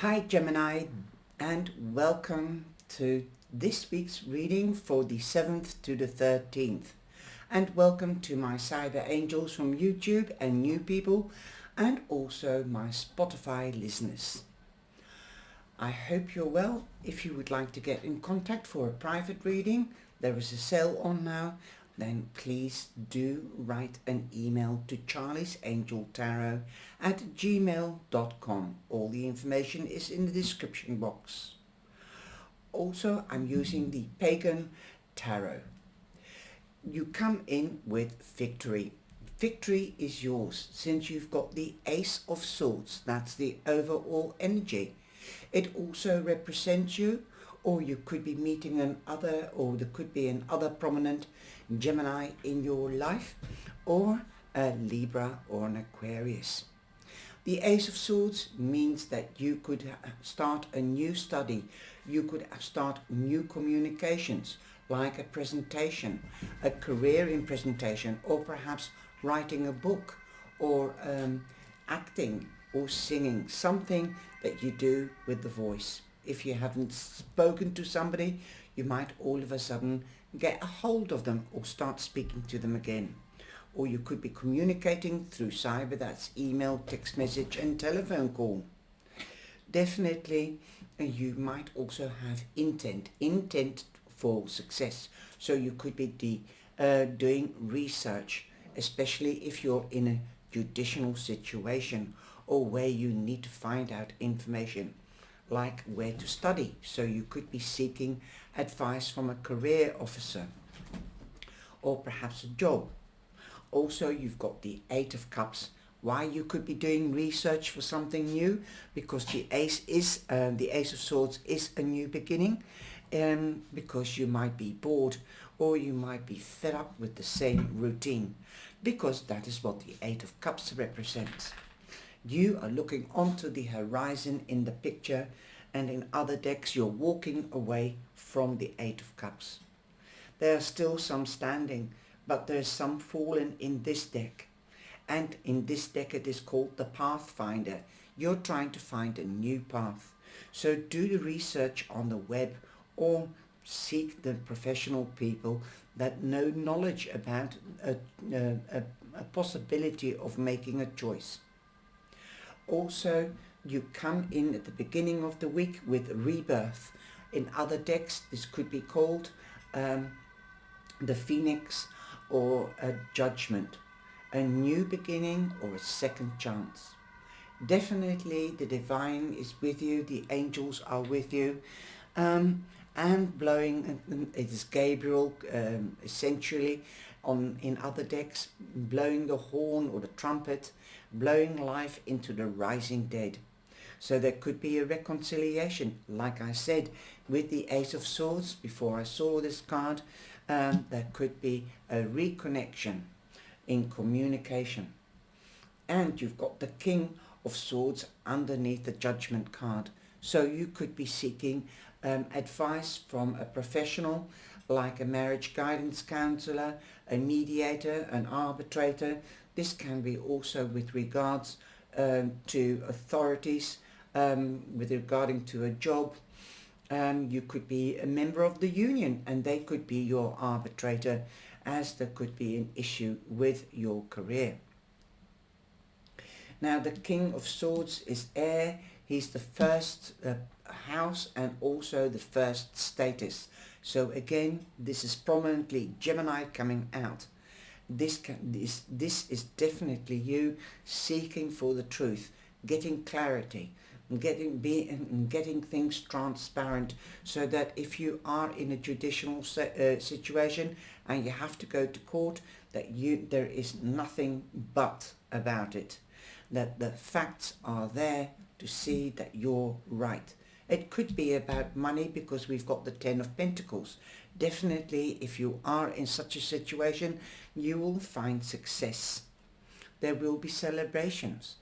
Hi Gemini, and welcome to this week's reading for the 7th to the 13th. And welcome to my cyber angels from YouTube and new people, and also my Spotify listeners. I hope you're well. If you would like to get in contact for a private reading, there is a sale on now, then please do write an email to Charliesangeltarot@gmail.com. All the information is in the description box. Also, I'm using the Pagan Tarot. You come in with victory. Victory is yours since you've got the Ace of Swords. That's the overall energy. It also represents you, or you could be meeting there could be another prominent Gemini in your life, or a Libra or an Aquarius. The Ace of Swords means that you could start a new study, you could start new communications, like a presentation, a career in presentation, or perhaps writing a book, or acting or singing, something that you do with the voice. If you haven't spoken to somebody, you might all of a sudden get a hold of them or start speaking to them again. Or you could be communicating through cyber, that's email, text message and telephone call. Definitely, you might also have intent for success. So you could be doing research, especially if you're in a judicial situation or where you need to find out information, like where to study. So you could be seeking advice from a career officer or perhaps a job. Also, you've got the Eight of Cups. Why you could be doing research for something new? Because the Ace of Swords is a new beginning, because you might be bored or you might be fed up with the same routine, because that is what the Eight of Cups represents. You are looking onto the horizon in the picture, and in other decks you're walking away from the Eight of Cups. There are still some standing, but there's some fallen in this deck. And in this deck it is called the Pathfinder. You're trying to find a new path. So do the research on the web, or seek the professional people that know knowledge about a possibility of making a choice. Also, you come in at the beginning of the week with rebirth. In other decks, this could be called the Phoenix, or a judgment, a new beginning or a second chance. Definitely the divine is with you, the angels are with you, and blowing, it is Gabriel, essentially, in other decks, blowing the horn or the trumpet, blowing life into the rising dead. So there could be a reconciliation, like I said, with the Ace of Swords before I saw this card. There could be a reconnection in communication. And you've got the King of Swords underneath the Judgment card. So you could be seeking advice from a professional, like a marriage guidance counselor, a mediator, an arbitrator. This can be also with regards to authorities, with regarding to a job. You could be a member of the union, and they could be your arbitrator, as there could be an issue with your career. Now the King of Swords is air. He's the first house and also the first status. So again, this is prominently Gemini coming out. This is definitely you seeking for the truth, getting clarity, getting things transparent, so that if you are in a judicial situation and you have to go to court, that there is nothing but about it, that the facts are there to see that you're right. It could be about money, because we've got the Ten of Pentacles. Definitely, if you are in such a situation, you will find success. There will be celebrations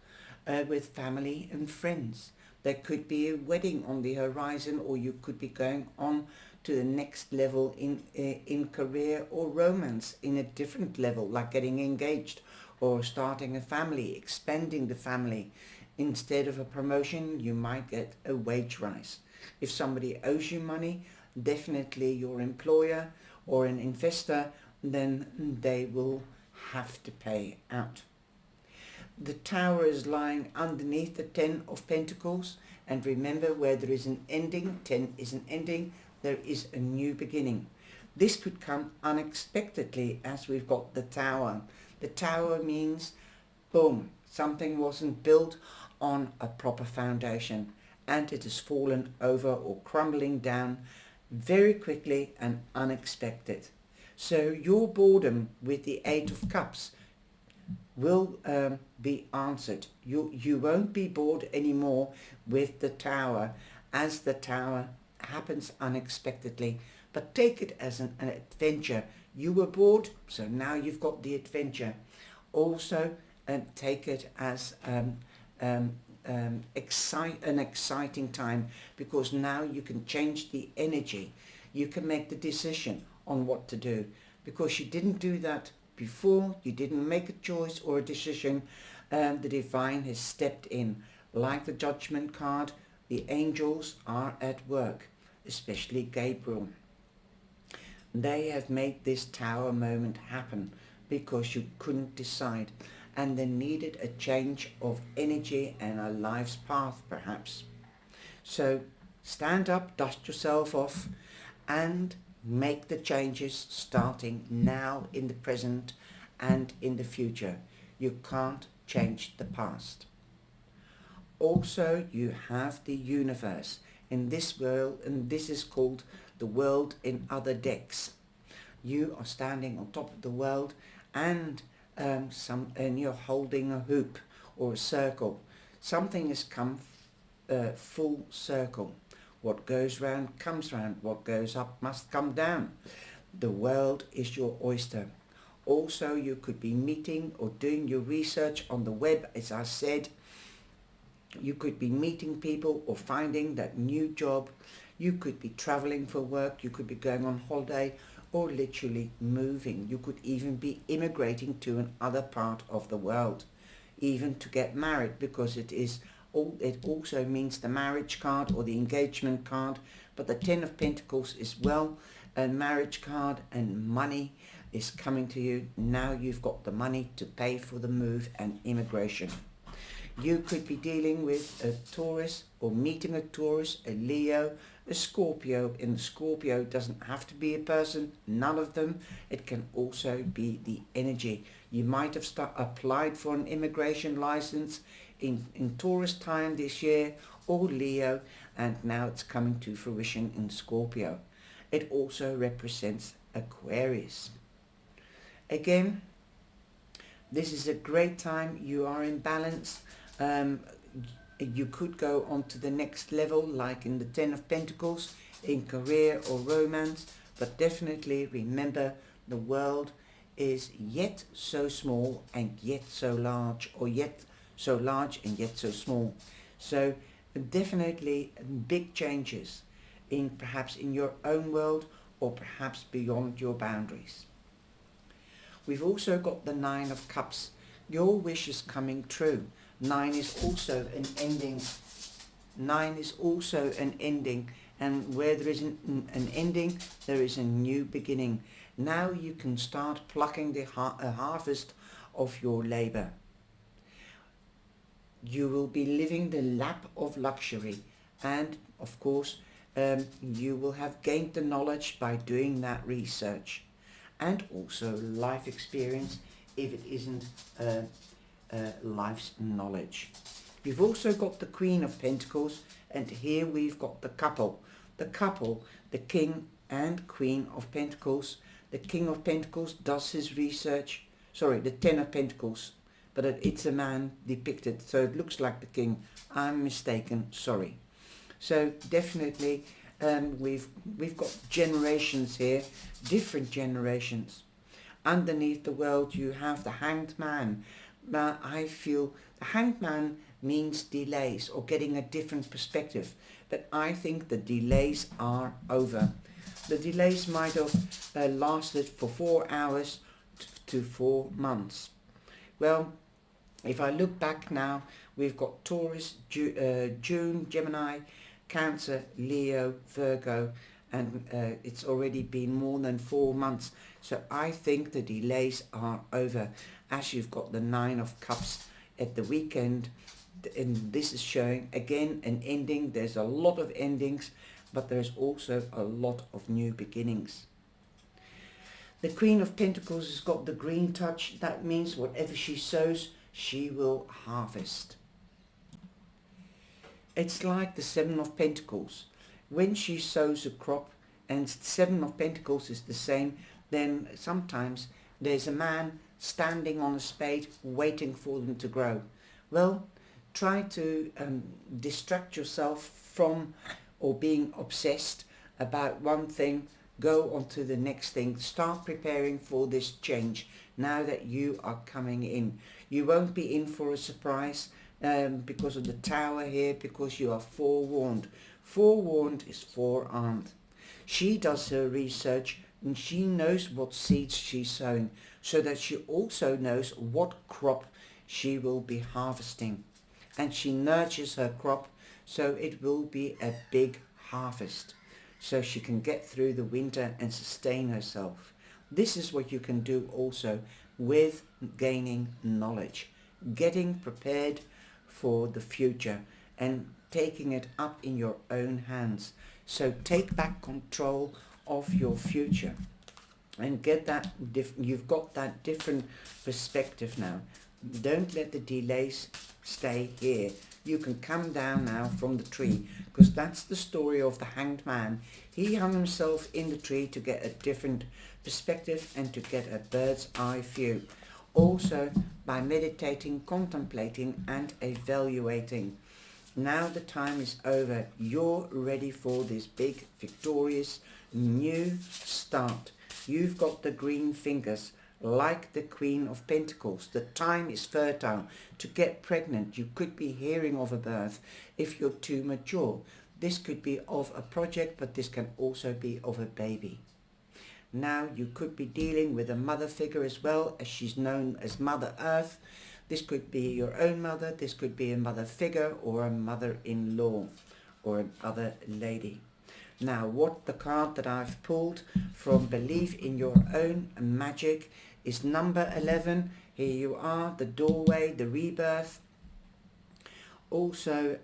with family and friends. There could be a wedding on the horizon, or you could be going on to the next level in career or romance, in a different level, like getting engaged or starting a family, expanding the family, Instead of a promotion, you might get a wage rise. If somebody owes you money, definitely your employer or an investor, then they will have to pay out. The Tower is lying underneath the Ten of Pentacles, and remember, where there is an ending, 10 is an ending, there is a new beginning. This could come unexpectedly, as we've got the Tower. The Tower means, boom, something wasn't built on a proper foundation and it has fallen over or crumbling down very quickly and unexpected. So your boredom with the Eight of Cups will be answered. You won't be bored anymore with the Tower, as the Tower happens unexpectedly. But take it as an adventure. You were bored, so now you've got the adventure. Also, take it as an exciting time, because now you can change the energy. You can make the decision on what to do, because you didn't do that before. You didn't make a choice or a decision. The divine has stepped in. Like the Judgment card, the angels are at work, especially Gabriel. They have made this Tower moment happen because you couldn't decide, and they needed a change of energy and a life's path perhaps. So stand up, dust yourself off, and make the changes starting now, in the present and in the future. You can't change the past. Also, you have the universe in this world, and this is called the world in other decks. You are standing on top of the world, and you're holding a hoop or a circle. Something has come full circle. What goes round comes round. What goes up must come down. The world is your oyster. Also, you could be meeting or doing your research on the web, as I said. You could be meeting people or finding that new job. You could be traveling for work. You could be going on holiday, or literally moving. You could even be immigrating to another part of the world, even to get married, because it also means the marriage card or the engagement card. But the Ten of Pentacles is well a marriage card, and money is coming to you. Now you've got the money to pay for the move and immigration. You could be dealing with a Taurus or meeting a Taurus, a Leo, a Scorpio. And the Scorpio doesn't have to be a person, none of them. It can also be the energy. You might have applied for an immigration license in Taurus time this year, or Leo, and now it's coming to fruition in Scorpio. It also represents Aquarius. Again, this is a great time. You are in balance. You could go on to the next level, like in the Ten of Pentacles, in career or romance, but definitely remember, the world is yet so small and yet so large, or yet so large and yet so small. So definitely big changes perhaps in your own world, or perhaps beyond your boundaries. We've also got the Nine of Cups. Your wish is coming true. 9 is also an ending. 9 is also an ending, and where there is an ending, there is a new beginning. Now you can start plucking the harvest of your labor. You will be living the lap of luxury, and of course you will have gained the knowledge by doing that research, and also life experience if it isn't life's knowledge. You've also got the Queen of Pentacles, and here we've got the couple. The King and Queen of Pentacles. The King of Pentacles does his research. Sorry, the Ten of Pentacles, but it's a man depicted, so it looks like the King. I'm mistaken, sorry. So definitely we've got generations here, different generations. Underneath the world you have the Hanged Man. I feel the Hanged Man means delays or getting a different perspective, but I think the delays are over. The delays might have lasted for 4 hours to 4 months. Well, if I look back now, we've got Taurus, June, Gemini, Cancer, Leo, Virgo, and it's already been more than 4 months. So I think the delays are over, as you've got the Nine of Cups at the weekend, and this is showing again an ending. There's a lot of endings, but there's also a lot of new beginnings. The Queen of Pentacles has got the green touch. That means whatever she sows, she will harvest. It's like the Seven of Pentacles. When she sows a crop, and Seven of Pentacles is the same, then sometimes there's a man standing on a spade waiting for them to grow. Well, try to distract yourself from or being obsessed about one thing. Go on to the next thing. Start preparing for this change now that you are coming in. You won't be in for a surprise because of the Tower here, because you are forewarned. Forewarned is forearmed. She does her research and she knows what seeds she's sowing, so that she also knows what crop she will be harvesting. And she nurtures her crop so it will be a big harvest, so she can get through the winter and sustain herself. This is what you can do also with gaining knowledge, getting prepared for the future and taking it up in your own hands. So take back control of your future and get that you've got that different perspective now. Don't let the delays stay here. You can come down now from the tree, because that's the story of the Hanged Man. He hung himself in the tree to get a different perspective and to get a bird's eye view. Also by meditating, contemplating and evaluating. Now the time is over. You're ready for this big, victorious, new start. You've got the green fingers, like the Queen of Pentacles. The time is fertile to get pregnant. You could be hearing of a birth if you're too mature. This could be of a project, but this can also be of a baby. Now you could be dealing with a mother figure as well, as she's known as Mother Earth. This could be your own mother, this could be a mother figure or a mother-in-law or another lady. Now what the card that I've pulled from Believe in Your Own Magic is number 11. Here you are, the doorway, the rebirth. Also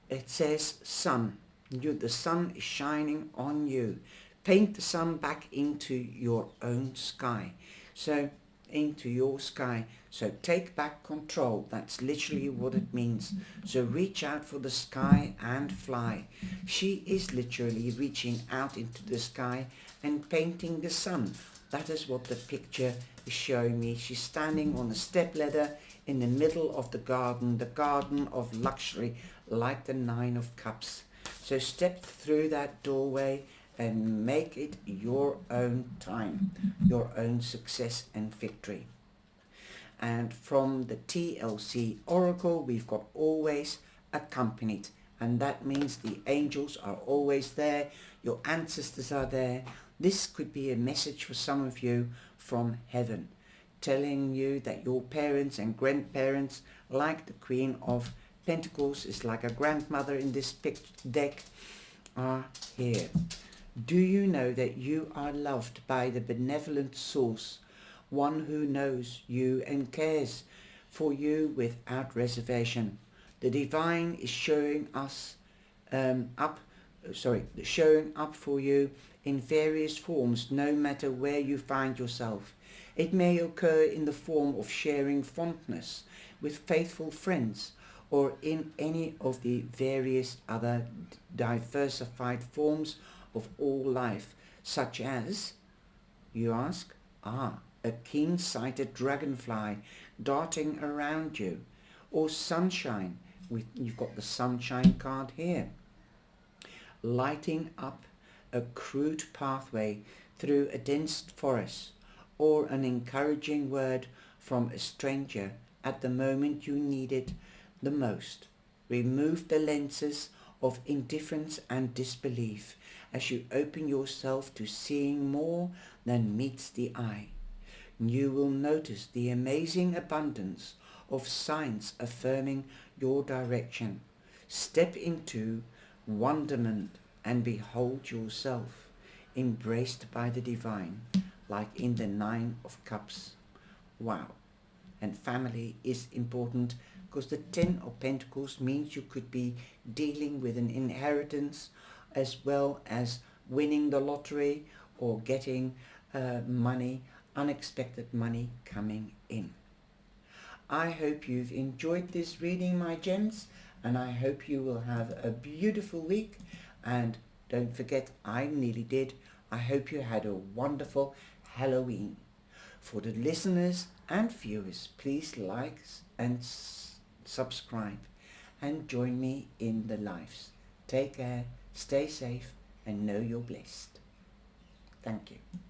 it says sun. The sun is shining on you. Paint the sun back into your own sky. So into your sky. So take back control. That's literally what it means. So reach out for the sky and fly. She is literally reaching out into the sky and painting the sun. That is what the picture is showing me. She's standing on a step ladder in the middle of the garden of luxury, like the Nine of Cups. So step through that doorway and make it your own time, your own success and victory. And from the TLC Oracle, we've got always accompanied. And that means the angels are always there. Your ancestors are there. This could be a message for some of you from heaven, telling you that your parents and grandparents, like the Queen of Pentacles, is like a grandmother in this deck, are here. Do you know that you are loved by the benevolent source, one who knows you and cares for you without reservation? The divine is showing up for you in various forms, no matter where you find yourself. It may occur in the form of sharing fondness with faithful friends, or in any of the various other diversified forms of all life, such as, you ask, a keen-sighted dragonfly darting around you, or sunshine. You've got the sunshine card here, lighting up a crude pathway through a dense forest, or an encouraging word from a stranger at the moment you need it the most. Remove the lenses of indifference and disbelief as you open yourself to seeing more than meets the eye. You will notice the amazing abundance of signs affirming your direction. Step into wonderment and behold yourself embraced by the divine, like in the Nine of Cups. Wow. And family is important because the Ten of Pentacles means you could be dealing with an inheritance as well as winning the lottery or getting money, unexpected money coming in. I hope you've enjoyed this reading, my gems, and I hope you will have a beautiful week. And don't forget, I nearly did. I hope you had a wonderful Halloween. For the listeners and viewers, please like and subscribe and join me in the lives. Take care, stay safe, and know you're blessed. Thank you.